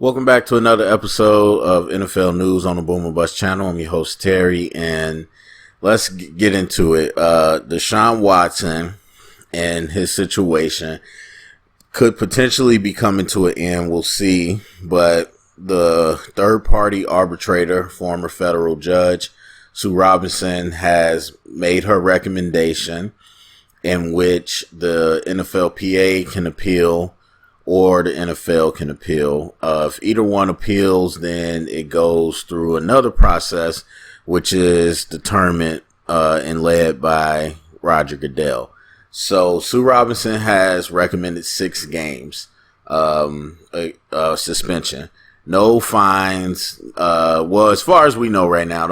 Welcome back to another episode of NFL News on the Boomer Bust channel. I'm your host, Terry, and let's get into it. Deshaun Watson and his situation could potentially be coming to an end. We'll see. But the third-party arbitrator, former federal judge, Sue Robinson, has made her recommendation in which the NFLPA can appeal or the NFL can appeal. If either one appeals, then it goes through another process, which is determined and led by Roger Goodell. So Sue Robinson has recommended 6 games suspension. No fines. Well, as far as we know right now,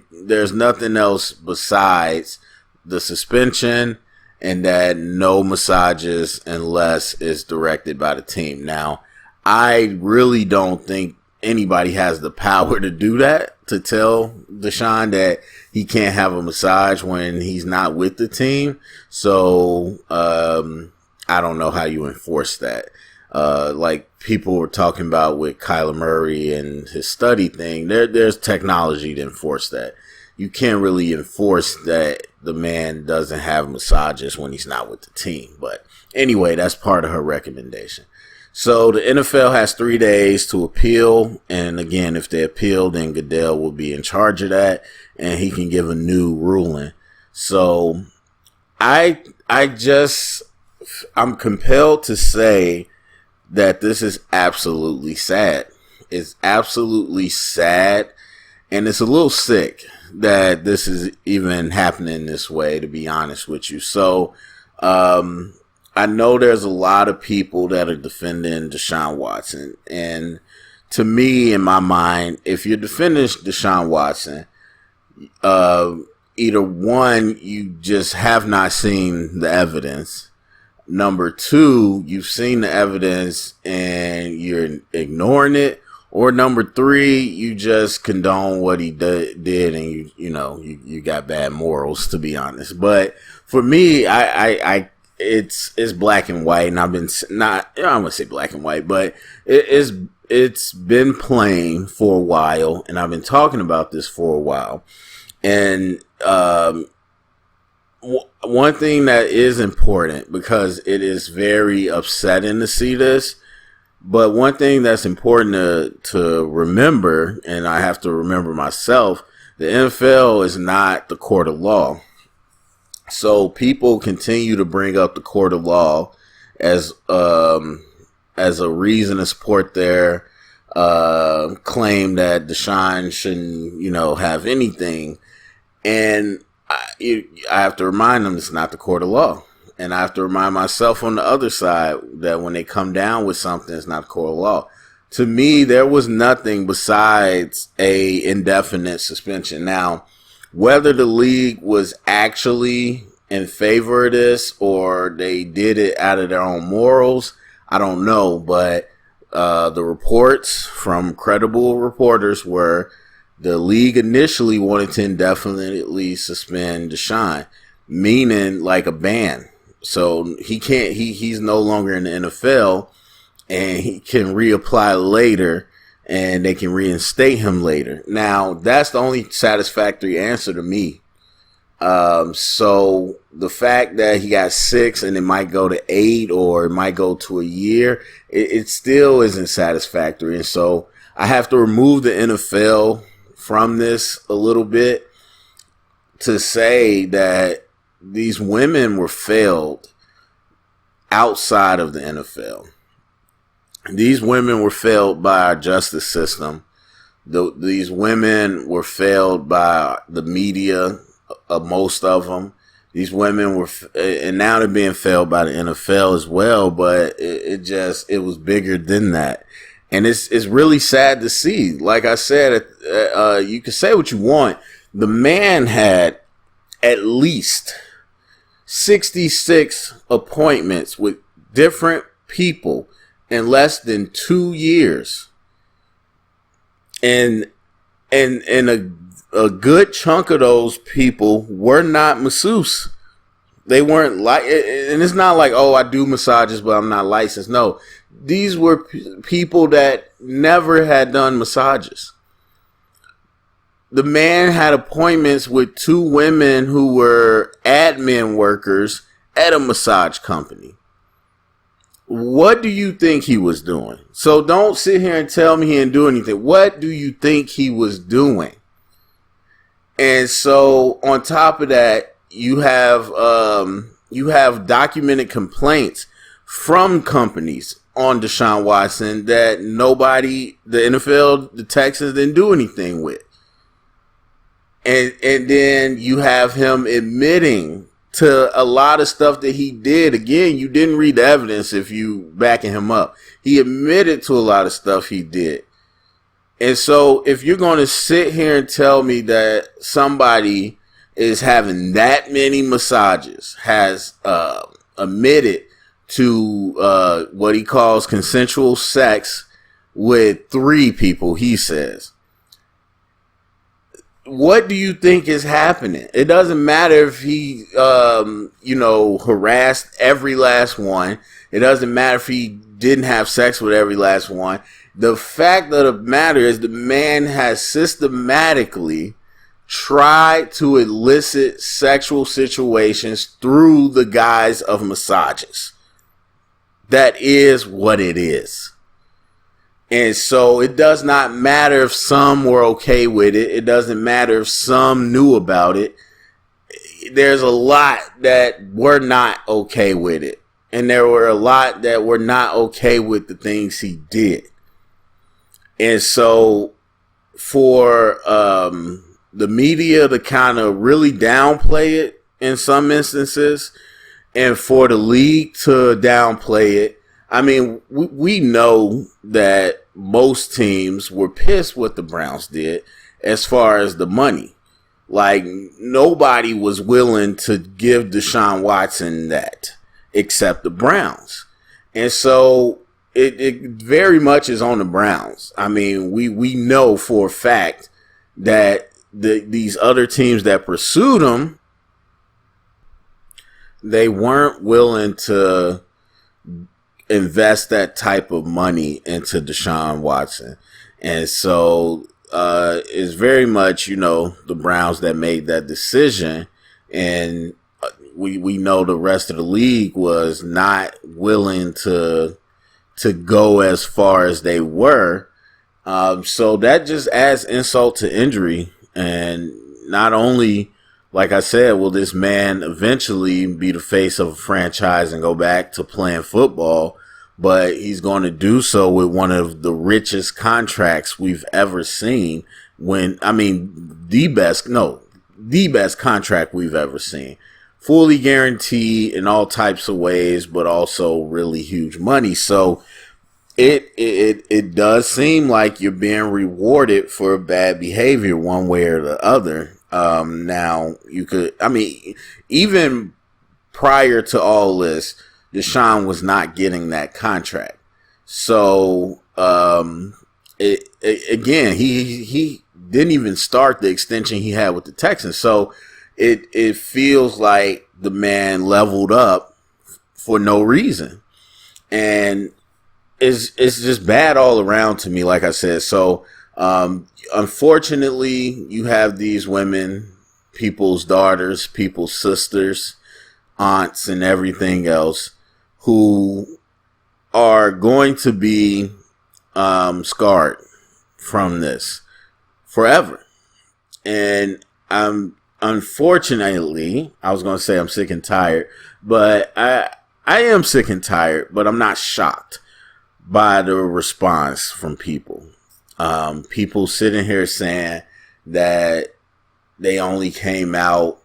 there's nothing else besides the suspension and that no massages unless it's directed by the team. Now, I really don't think anybody has the power to do that, to tell Deshaun that he can't have a massage when he's not with the team. So, I don't know how you enforce that. Like people were talking about with Kyler Murray and his study thing, there's technology to enforce that. You can't really enforce that the man doesn't have massages when he's not with the team. But anyway, that's part of her recommendation. So the NFL has 3 days to appeal. And again, if they appeal, then Goodell will be in charge of that and he can give a new ruling. So I'm compelled to say that this is absolutely sad. It's absolutely sad. And it's a little sick that this is even happening this way, to be honest with you. So, I know there's a lot of people that are defending Deshaun Watson. And to me, in my mind, if you're defending Deshaun Watson, either one, you just have not seen the evidence. Number 2, you've seen the evidence and you're ignoring it. Or number 3, you just condone what he did and you got bad morals, to be honest. But for me, it's black and white, and I've been I don't want to say black and white, but it's been plain for a while, and I've been talking about this for a while. And one thing that is important, because it is very upsetting to see this. But one thing that's important to remember, and I have to remember myself, the NFL is not the court of law. So people continue to bring up the court of law as a reason to support their claim that Deshaun shouldn't, have anything. And I have to remind them it's not the court of law. And I have to remind myself on the other side that when they come down with something, it's not court of law. To me, there was nothing besides a indefinite suspension. Now, whether the league was actually in favor of this or they did it out of their own morals, I don't know. But the reports from credible reporters were the league initially wanted to indefinitely suspend Deshaun, meaning like a ban. So he's no longer in the NFL, and he can reapply later and they can reinstate him later. Now, that's the only satisfactory answer to me. So the fact that he got 6 and it might go to 8 or it might go to a year, it still isn't satisfactory. And so I have to remove the NFL from this a little bit to say that these women were failed outside of the NFL. These women were failed by our justice system. These women were failed by the media, most of them. These women were, and now they're being failed by the NFL as well, but it was bigger than that. And it's really sad to see. Like I said, you can say what you want. The man had at least 66 appointments with different people in less than 2 years. And a good chunk of those people were not masseuse. They weren't and it's not like, oh, I do massages, but I'm not licensed. No, these were people that never had done massages. The man had appointments with 2 women who were admin workers at a massage company. What do you think he was doing? So don't sit here and tell me he didn't do anything. What do you think he was doing? And so on top of that, you have documented complaints from companies on Deshaun Watson that nobody, the NFL, the Texans didn't do anything with. And then you have him admitting to a lot of stuff that he did. Again, you didn't read the evidence if you backing him up. He admitted to a lot of stuff he did. And so if you're going to sit here and tell me that somebody is having that many massages, has admitted to what he calls consensual sex with 3 people, he says, what do you think is happening? It doesn't matter if he, harassed every last one. It doesn't matter if he didn't have sex with every last one. The fact of the matter is the man has systematically tried to elicit sexual situations through the guise of massages. That is what it is. And so it does not matter if some were okay with it. It doesn't matter if some knew about it. There's a lot that were not okay with it. And there were a lot that were not okay with the things he did. And so for the media to kind of really downplay it in some instances, and for the league to downplay it, I mean, we know that most teams were pissed what the Browns did as far as the money. Like, nobody was willing to give Deshaun Watson that except the Browns. And so it very much is on the Browns. I mean, we know for a fact that these other teams that pursued him, they weren't willing to invest that type of money into Deshaun Watson. And so it's very much, the Browns that made that decision. And we know the rest of the league was not willing to go as far as they were. So that just adds insult to injury. And not only, like I said, will this man eventually be the face of a franchise and go back to playing football, but he's going to do so with one of the richest contracts we've ever seen. The best contract we've ever seen. Fully guaranteed in all types of ways, but also really huge money. So it does seem like you're being rewarded for bad behavior one way or the other. Now even prior to all this, Deshaun was not getting that contract. So, again, he didn't even start the extension he had with the Texans. So it feels like the man leveled up for no reason. And it's just bad all around to me, like I said. So, unfortunately, you have these women, people's daughters, people's sisters, aunts, and everything else who are going to be scarred from this forever. And unfortunately, I was going to say I'm sick and tired, but I am sick and tired, but I'm not shocked by the response from people. People sitting here saying that they only came out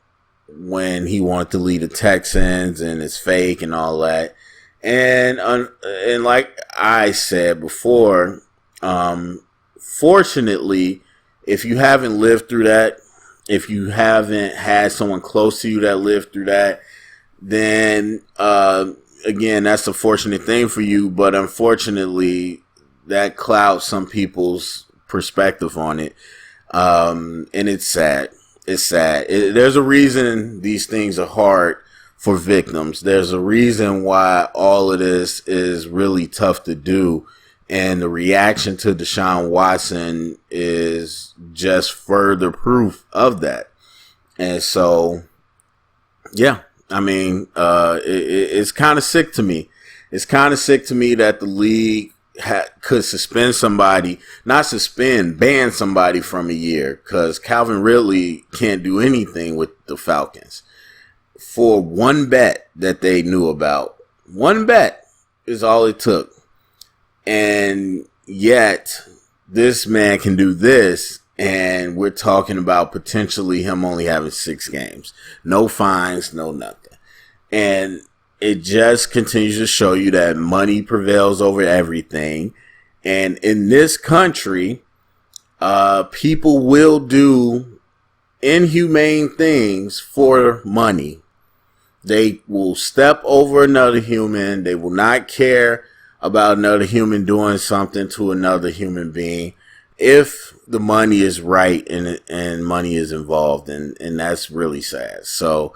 when he wanted to lead the Texans and it's fake and all that. And like I said before, fortunately, if you haven't lived through that, if you haven't had someone close to you that lived through that, then again, that's a fortunate thing for you. But unfortunately, that clouds some people's perspective on it. And it's sad. It's sad. There's a reason these things are hard for victims. There's a reason why all of this is really tough to do. And the reaction to Deshaun Watson is just further proof of that. And so, yeah, I mean, it's kind of sick to me. It's kind of sick to me that the league could suspend somebody, not suspend, ban somebody from a year, because Calvin Ridley can't do anything with the Falcons for one bet that they knew about. One bet is all it took. And yet, this man can do this, and we're talking about potentially him only having 6 games. No fines, no nothing. And it just continues to show you that money prevails over everything. And in this country, people will do inhumane things for money. They will step over another human. They will not care about another human doing something to another human being if the money is right and money is involved, and that's really sad. So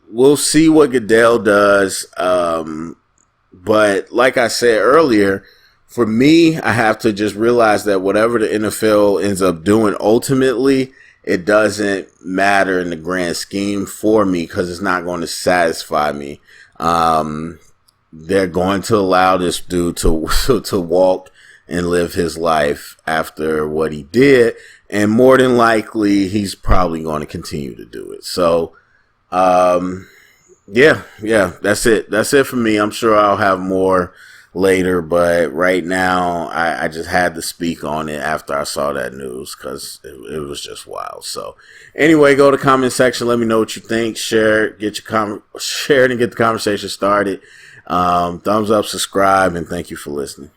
we'll see what Goodell does, but like I said earlier, for me, I have to just realize that whatever the NFL ends up doing, ultimately it doesn't matter in the grand scheme for me, because it's not going to satisfy me. They're going to allow this dude to walk and live his life after what he did. And more than likely, he's probably going to continue to do it. So, yeah, that's it. That's it for me. I'm sure I'll have more later, but right now I just had to speak on it after I saw that news, because it was just wild. So anyway, go to the comment section. Let me know what you think. Share it, share it and get the conversation started. Thumbs up, subscribe, and thank you for listening.